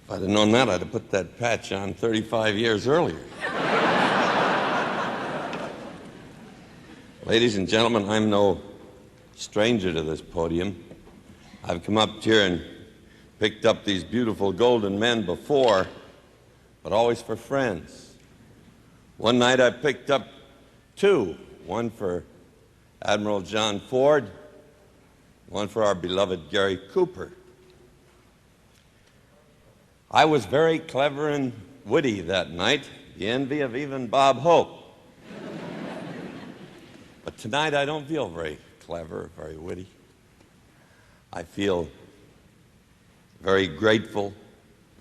If I'd have known that, I'd have put that patch on 35 years earlier. Ladies and gentlemen, I'm no stranger to this podium. I've come up here and picked up these beautiful golden men before, but always for friends. One night I picked up two, one for Admiral John Ford, one for our beloved Gary Cooper. I was very clever and witty that night, the envy of even Bob Hope. But tonight I don't feel very clever, very witty. I feel very grateful,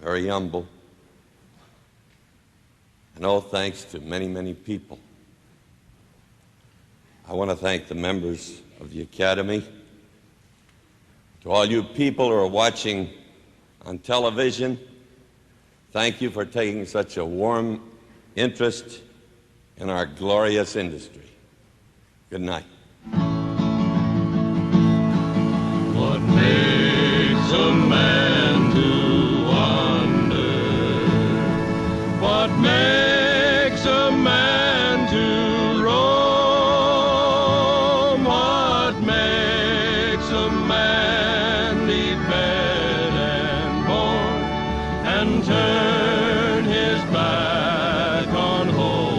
very humble, and all thanks to many, many people. I want to thank the members of the Academy, to all you people who are watching on television. Thank you for taking such a warm interest in our glorious industry. Good night. What makes a man to wonder? What makes a man to roam? What makes a man leave bed and board and turn his back on home?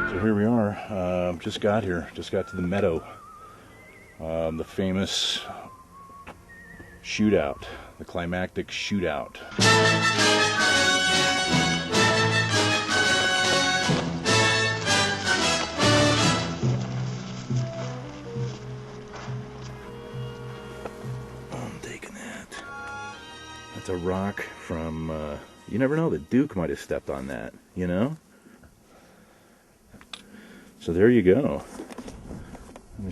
So here we are, just got here, just got to the meadow, the famous shootout, the climactic shootout. I'm taking that. That's a rock from, you never know, the Duke might have stepped on that, you know? So there you go. Got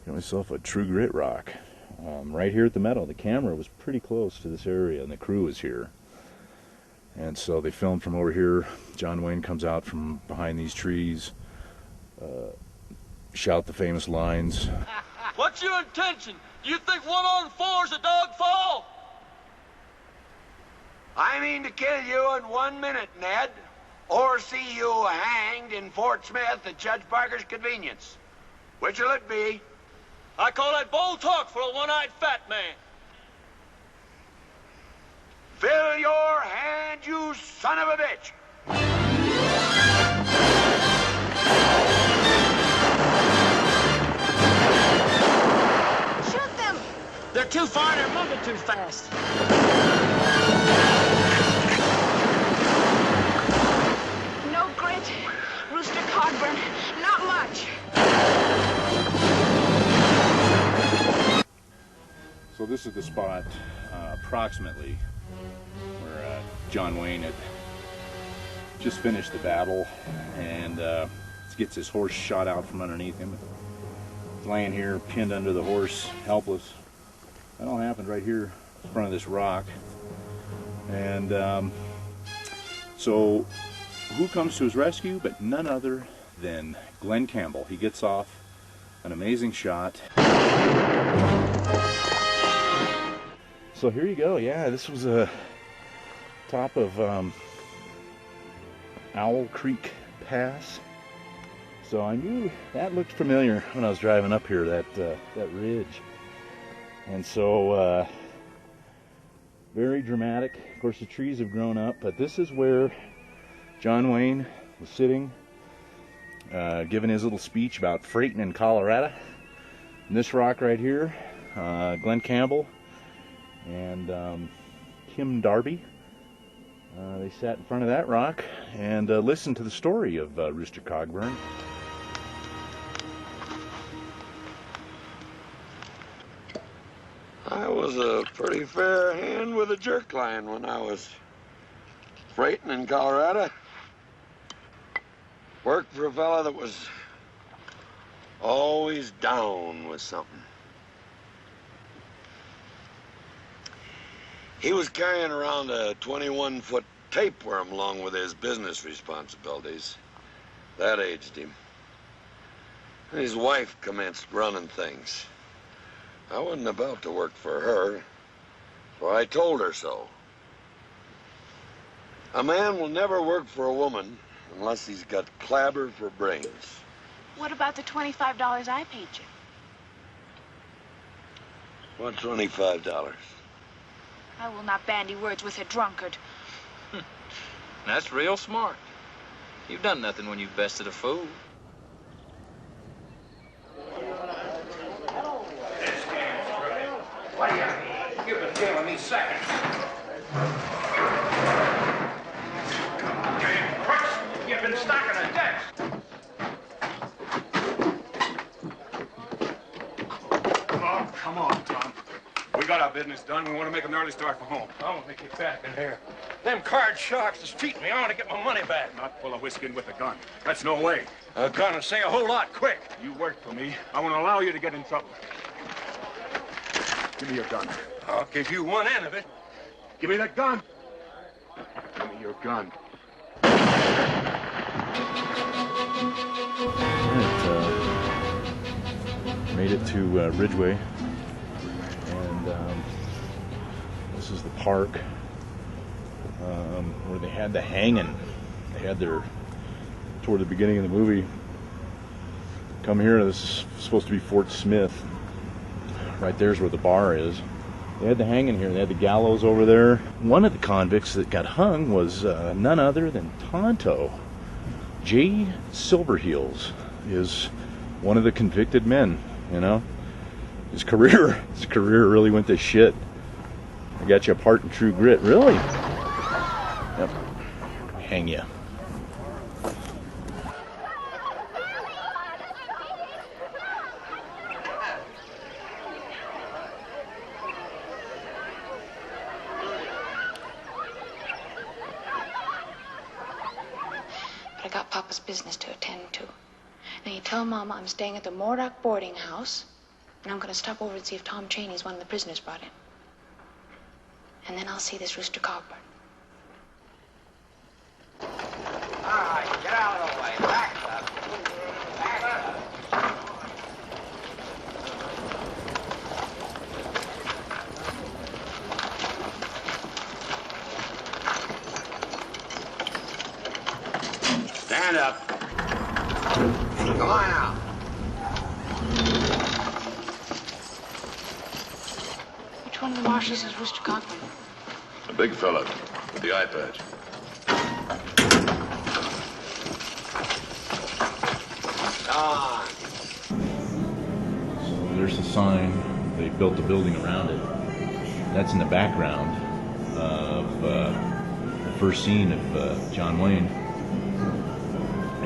myself a true grit rock. Right here at the meadow. The camera was pretty close to this area and the crew was here. And so they filmed from over here. John Wayne comes out from behind these trees, shout the famous lines. What's your intention? Do you think 1 on 4's a dog fall? I mean to kill you in 1 minute, Ned. Or see you hanged in Fort Smith at Judge Parker's convenience. Which'll it be? I call that bold talk for a one-eyed fat man. Fill your hand, you son of a bitch! Shoot them! They're too far and they're moving too fast. No grit. Rooster Cogburn. Not much. at the spot approximately where John Wayne had just finished the battle and gets his horse shot out from underneath him. He's laying here pinned under the horse, helpless. That all happened right here in front of this rock. And so who comes to his rescue but none other than Glenn Campbell. He gets off an amazing shot. So here you go. Yeah, this was a top of Owl Creek Pass. So I knew that looked familiar when I was driving up here, that ridge. And so very dramatic. Of course the trees have grown up, but this is where John Wayne was sitting, giving his little speech about freighting in Colorado. And this rock right here, Glenn Campbell and Kim Darby, they sat in front of that rock and listened to the story of Rooster Cogburn. I was a pretty fair hand with a jerk line when I was freighting in Colorado. Worked for a fella that was always down with something. He was carrying around a 21-foot tapeworm along with his business responsibilities. That aged him. And his wife commenced running things. I wasn't about to work for her, so I told her so. A man will never work for a woman unless he's got clabber for brains. What about the $25 I paid you? What $25? I will not bandy words with a drunkard. That's real smart. You've done nothing when you've bested a fool. What do you mean? You've been dealing me seconds. You've been stocking a desk. Oh, come on, Tom. We got our business done. We want to make an early start for home. I want to get back in here. Them card sharks is cheating me. I want to get my money back. Not full of whiskey and with a gun. That's no way. A gun and say a whole lot quick. You work for me. I won't allow you to get in trouble. Give me your gun. I'll give you one end of it. Give me that gun. Give me your gun. Made it to Ridgeway, and this is the park where they had the hanging. They had their, toward the beginning of the movie, come here. This is supposed to be Fort Smith. Right there's where the bar is. They had the hanging here. They had the gallows over there. One of the convicts that got hung was none other than Tonto. J. Silverheels is one of the convicted men. You know, his career really went to shit. I got you a part in True Grit, really? Yep. Hang ya. But I got Papa's business to attend to. Now you tell Mama I'm staying at the Moredock boarding house, and I'm going to stop over and see if Tom Cheney's one of the prisoners brought in. And then I'll see this Rooster Cogburn. All right, get out of the way. Back up. Back up. Stand up. Come on out. Which one of the marshals is Rooster Cogburn? The big fella with the eye patch. Ah. So there's the sign. They built the building around it. That's in the background of the first scene of John Wayne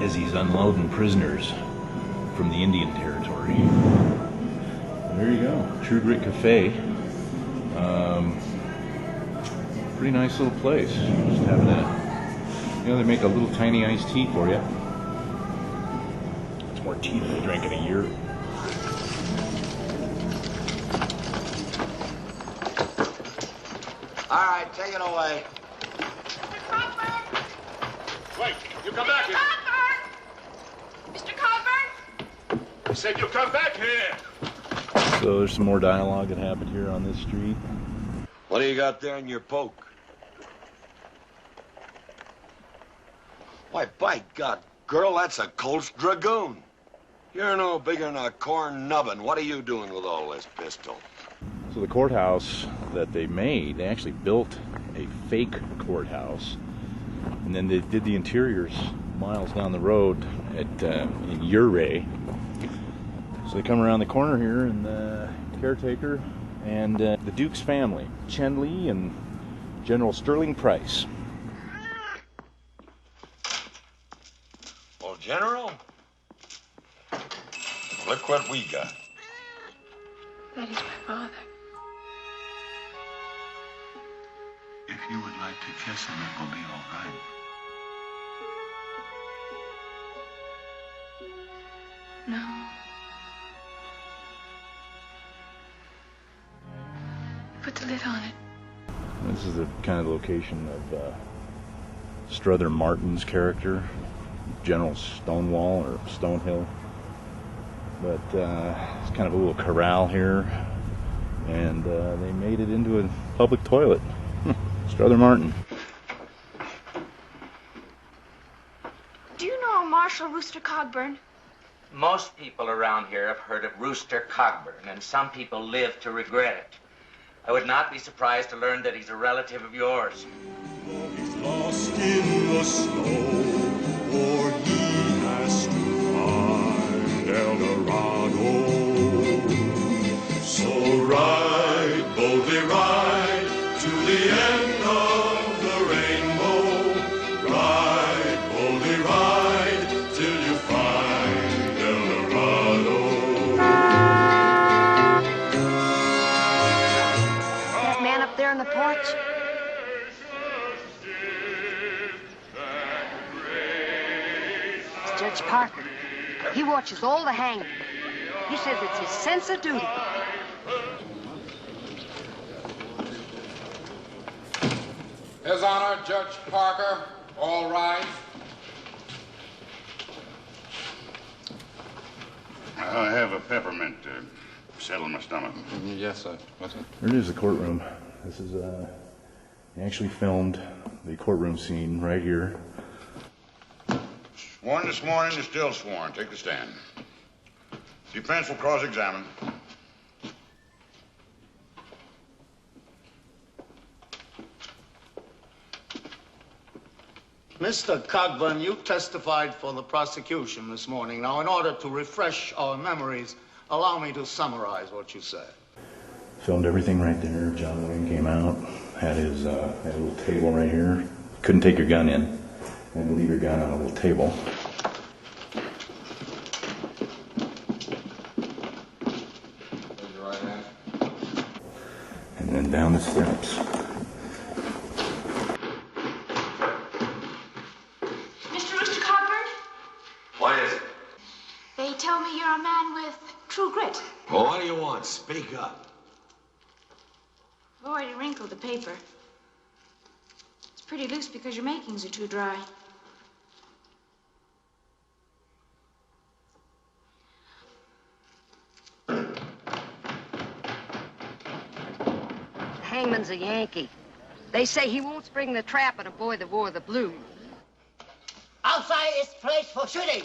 as he's unloading prisoners from the Indian Territory. And there you go, True Grit Cafe. Pretty nice little place. Just having a, you know, they make a little tiny iced tea for you. It's more tea than I drink in a year. All right, take it away. Wait, you come back here. Mr. Coburn! I said you come back here. So there's some more dialogue that happened here on this street. What do you got there in your poke? Why, by God, girl, that's a Colt's Dragoon. You're no bigger than a corn nubbin. What are you doing with all this pistol? So the courthouse that they made, they actually built a fake courthouse, and then they did the interiors miles down the road at in Uray. So they come around the corner here, and the caretaker and the Duke's family, Chen Li and General Sterling Price. Well, General, look what we got. That is my father. If you would like to kiss him, it will be all right. No. Put the lid on it. This is the kind of location of Strother Martin's character, General Stonewall or Stonehill. But it's kind of a little corral here, and they made it into a public toilet. Strother Martin. Do you know Marshal Rooster Cogburn? Most people around here have heard of Rooster Cogburn, and some people live to regret it. I would not be surprised to learn that he's a relative of yours. He's lost in the snow, or he has to find El Dorado. So ride, boldly ride, to the end of the rainbow. Ride, boldly ride, till you find El Dorado. That man up there on the porch? It's Judge Parker. He watches all the hanging. He says it's his sense of duty. His Honor, Judge Parker, all rise. I have a peppermint to settle my stomach. Yes, sir. What's it? Here it is, the courtroom. This is, they actually filmed the courtroom scene right here. Sworn this morning, you're still sworn. Take the stand. Defense will cross-examine. Mr. Cogburn, you testified for the prosecution this morning. Now, in order to refresh our memories, allow me to summarize what you said. Filmed everything right there. John Wayne came out, had his had a little table right here. Couldn't take your gun in. Had to leave your gun on a little table. Raise your right hand. And then down the steps. Mr. Rooster Cogburn? What is it? They tell me you're a man with true grit. Well, what do you want? Speak up. I've already wrinkled the paper. It's pretty loose because your makings are too dry. Hangman's a Yankee. They say he won't spring the trap on a boy that wore the blue. Outside is place for shooting.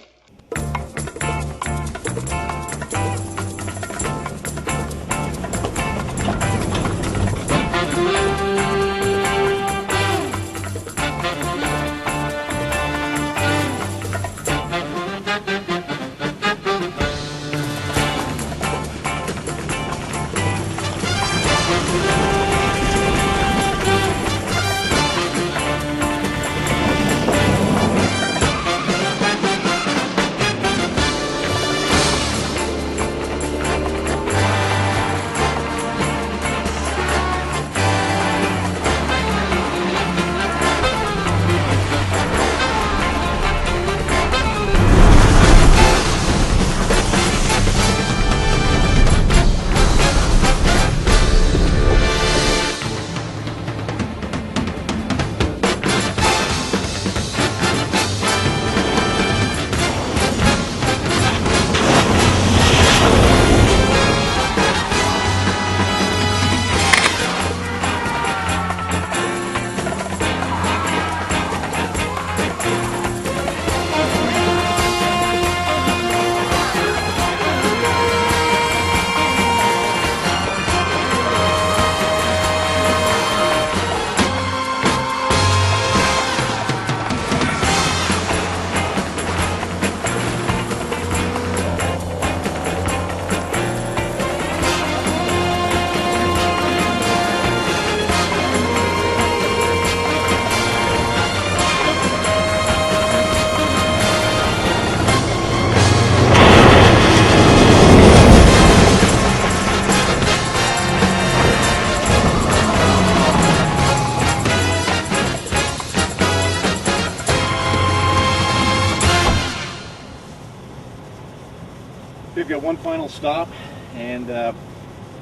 we've got one final stop, and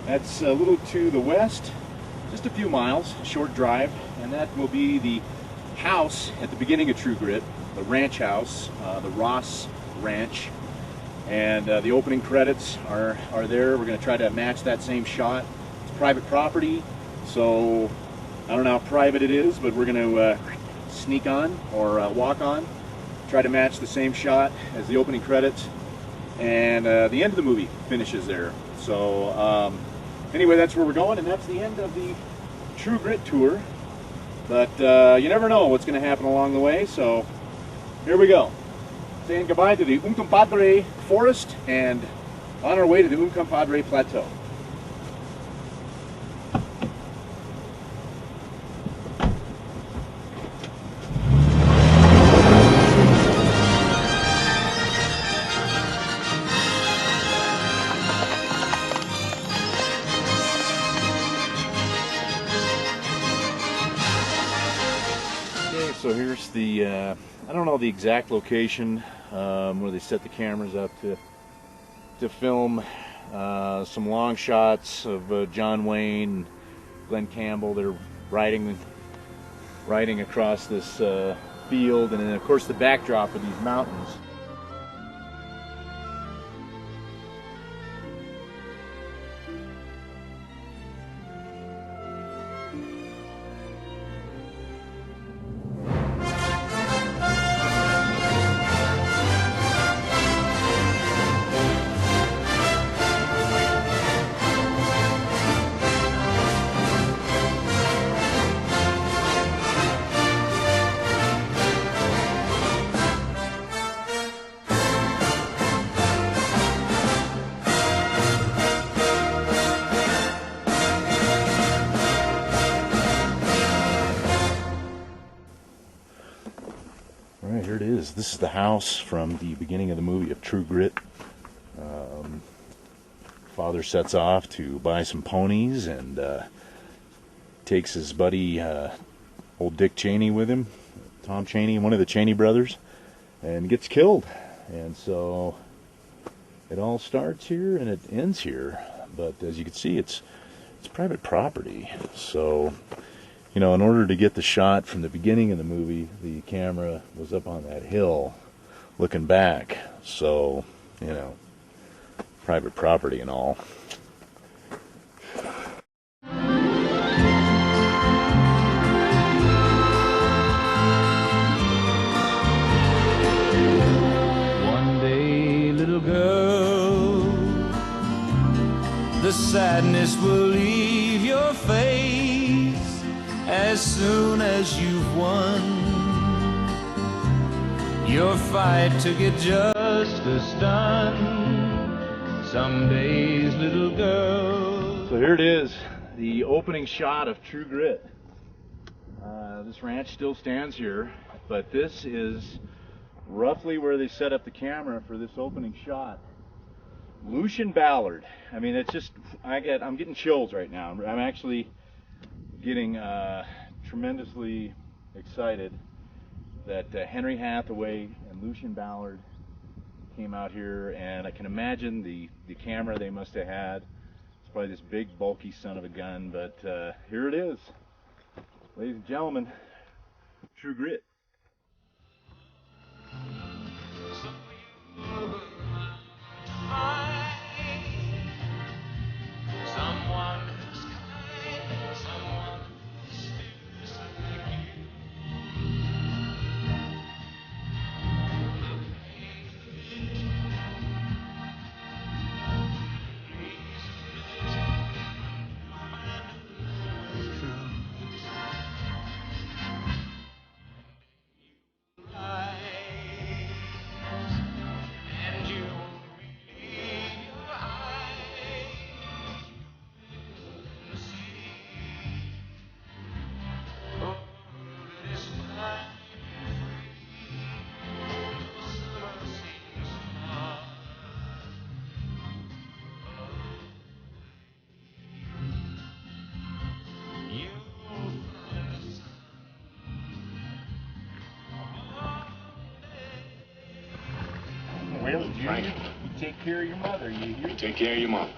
that's a little to the west, just a few miles, short drive, and that will be the house at the beginning of True Grit, the ranch house, the Ross Ranch, and the opening credits are there. We're going to try to match that same shot. It's private property, so I don't know how private it is, but we're going to sneak on or walk on, try to match the same shot as the opening credits, and the end of the movie finishes there. So anyway, that's where we're going, and that's the end of the True Grit tour. But you never know what's going to happen along the way, so here we go. Saying goodbye to the Compadre Forest and on our way to the Compadre Plateau. Okay, so here's the, I don't know the exact location where they set the cameras up to film some long shots of John Wayne, Glenn Campbell. They're riding across this field, and then of course the backdrop of these mountains. Alright, here it is. This is the house from the beginning of the movie of True Grit. Father sets off to buy some ponies and takes his buddy, old Dick Cheney, with him, Tom Cheney, one of the Cheney brothers, and gets killed. And so it all starts here and it ends here. But as you can see, it's private property. So, you know, in order to get the shot from the beginning of the movie, the camera was up on that hill looking back. So, you know, private property and all. One day, little girl, the sadness will leave your face as soon as you've won your fight to get justice done. Some days, little girl. So here it is, the opening shot of True Grit. This ranch still stands here, but this is roughly where they set up the camera for this opening shot. Lucian Ballard. I mean, it's just, I'm getting chills right now. I'm actually getting tremendously excited that Henry Hathaway and Lucian Ballard came out here, and I can imagine the camera they must have had. It's probably this big bulky son of a gun, but here it is, ladies and gentlemen, True Grit. Well, Junior, you take care of your mother, you hear? Take care of your mom.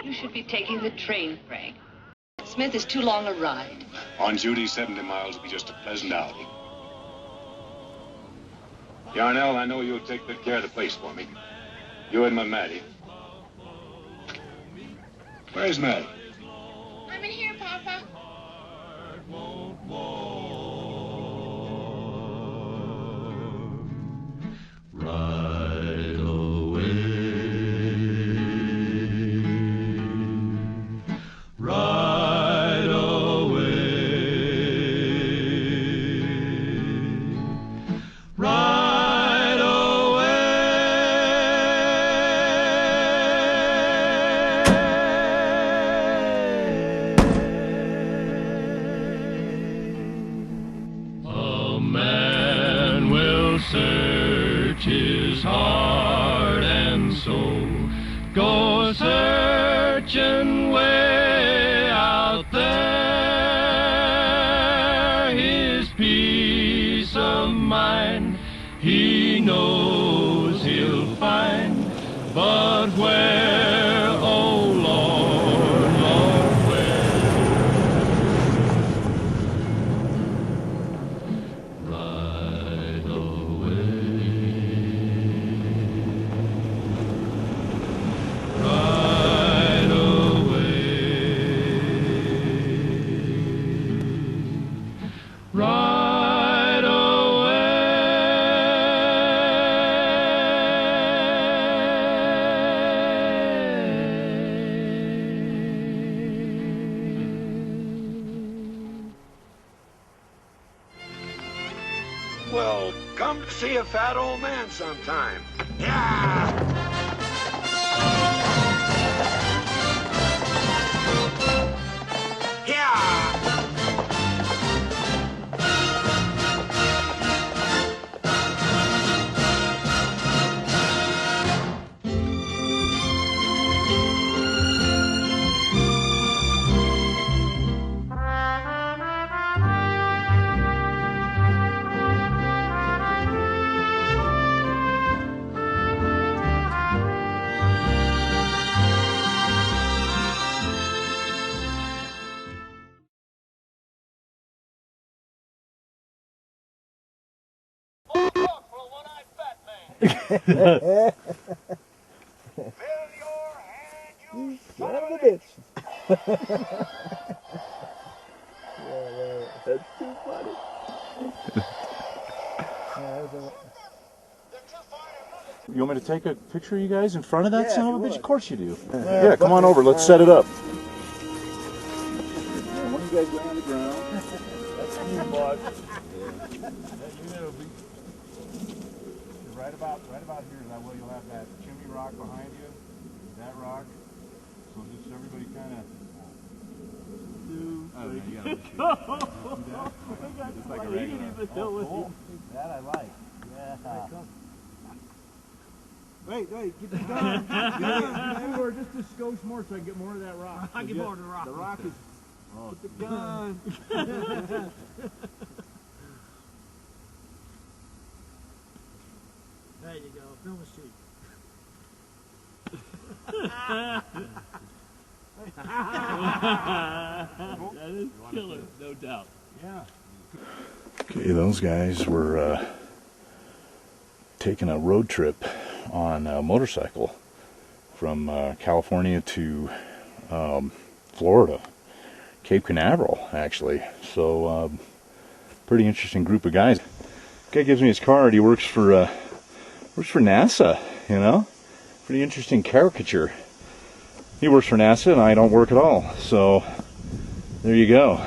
You should be taking the train, Frank. Smith is too long a ride. On Judy, 70 miles will be just a pleasant outing. Yarnell, I know you'll take good care of the place for me. You and my Maddie. Where's Maddie? I'm in here, Papa. Right away. Right away. Right A man will search his heart and soul, go searching way out there. His peace of mind he knows he'll find, but where, oh Lord, Lord, right away, right away, right Well, come to see a fat old man sometime. You son of a bitch. That's too funny. You want me to take a picture of you guys in front of that Yeah, son if of a you bitch? would. Of course you do. Yeah, Yeah, come on over. Let's set it up. One of you guys lay on the ground. That's you, boss. Right about here. That way you'll have that chimney rock behind you. That rock. So just everybody kind of. Oh, no, you gotta let you. Just like a regular. Cool. That I like. Yeah. Wait, get the gun. Or just a skosh more so I get more of that rock. I get more of the rock. The rock is. Oh, The gun. There you go. Film the street. That is killer, no doubt. Yeah. Okay, those guys were taking a road trip on a motorcycle from California to Florida, Cape Canaveral, actually. So, pretty interesting group of guys. Guy gives me his card. He works for NASA. You know, pretty interesting caricature. He works for NASA, and I don't work at all. So, there you go.